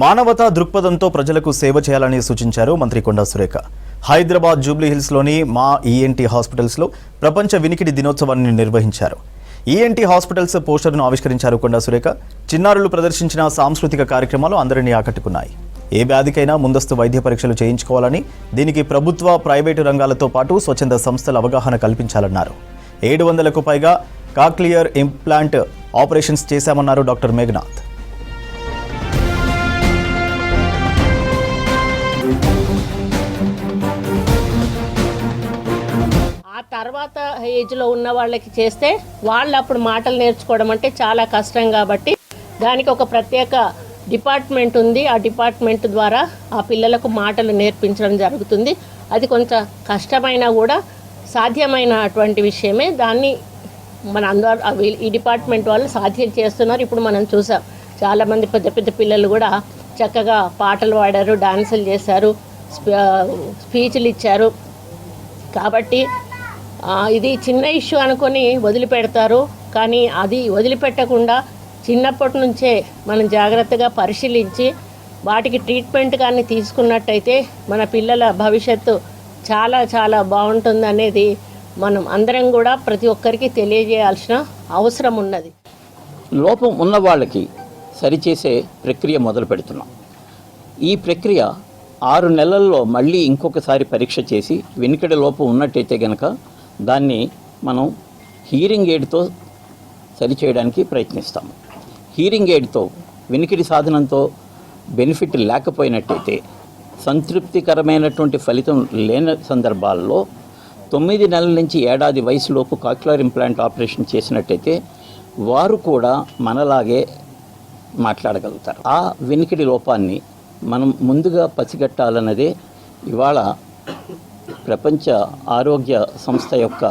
మానవతా దృక్పథంతో ప్రజలకు సేవ చేయాలని సూచించారు మంత్రి కొండా సురేఖ. హైదరాబాద్ జూబ్లీ హిల్స్లోని మా ఈఎన్టీ హాస్పిటల్స్లో ప్రపంచ వినికిడి దినోత్సవాన్ని నిర్వహించారు. ఈఎన్టీ హాస్పిటల్స్ పోస్టర్ను ఆవిష్కరించారు కొండా సురేఖ. చిన్నారులు ప్రదర్శించిన సాంస్కృతిక కార్యక్రమాలు అందరినీ ఆకట్టుకున్నాయి. ఏ వ్యాధికైనా ముందస్తు వైద్య పరీక్షలు చేయించుకోవాలని, దీనికి ప్రభుత్వ, ప్రైవేటు రంగాలతో పాటు స్వచ్ఛంద సంస్థల అవగాహన కల్పించాలన్నారు. 700కు పైగా కాక్లియర్ ఇంప్లాంట్ ఆపరేషన్స్ చేశామన్నారు డాక్టర్ మేఘనాథ్. తర్వాత ఏజ్లో ఉన్న వాళ్ళకి చేస్తే వాళ్ళు అప్పుడు మాటలు నేర్చుకోవడం అంటే చాలా కష్టం, కాబట్టి దానికి ఒక ప్రత్యేక డిపార్ట్మెంట్ ఉంది. ఆ డిపార్ట్మెంట్ ద్వారా ఆ పిల్లలకు మాటలు నేర్పించడం జరుగుతుంది. అది కొంచెం కష్టమైనా కూడా సాధ్యమైనటువంటి విషయమే. దాన్ని మన అందరూ ఈ డిపార్ట్మెంట్ వాళ్ళు సాధ్యం చేస్తున్నారు. ఇప్పుడు మనం చూసాం, చాలామంది పెద్ద పెద్ద పిల్లలు కూడా చక్కగా పాటలు పాడారు, డాన్సులు చేశారు, స్పీచ్లు ఇచ్చారు. కాబట్టి ఇది చిన్న ఇష్యూ అనుకొని వదిలిపెడతారు, కానీ అది వదిలిపెట్టకుండా చిన్నప్పటి నుంచే మనం జాగ్రత్తగా పరిశీలించి వాటికి ట్రీట్మెంట్ కానీ తీసుకున్నట్టయితే మన పిల్లల భవిష్యత్తు చాలా చాలా బాగుంటుంది అనేది మనం అందరం కూడా ప్రతి ఒక్కరికి తెలియజేయాల్సిన అవసరం ఉన్నది. లోపం ఉన్న వాళ్ళకి సరిచేసే ప్రక్రియ మొదలు పెడుతున్నాం. ఈ ప్రక్రియ 6 నెలల్లో మళ్ళీ ఇంకొకసారి పరీక్ష చేసి వెనుకడి లోపం ఉన్నట్టయితే కనుక దాన్ని మనం హీరింగ్ ఎయిడ్తో సరిచేయడానికి ప్రయత్నిస్తాము. హీరింగ్ ఎయిడ్తో వినికిడి సాధనంతో బెనిఫిట్ లేకపోయినట్టయితే, సంతృప్తికరమైనటువంటి ఫలితం లేని సందర్భాల్లో 9 నెలల నుంచి ఏడాది వయసులోపు కాక్యులర్ ఇంప్లాంట్ ఆపరేషన్ చేసినట్టయితే వారు కూడా మనలాగే మాట్లాడగలుగుతారు. ఆ వినికిడి లోపాన్ని మనం ముందుగా పసిగట్టాలన్నదే ఇవాళ ప్రపంచ ఆరోగ్య సంస్థ యొక్క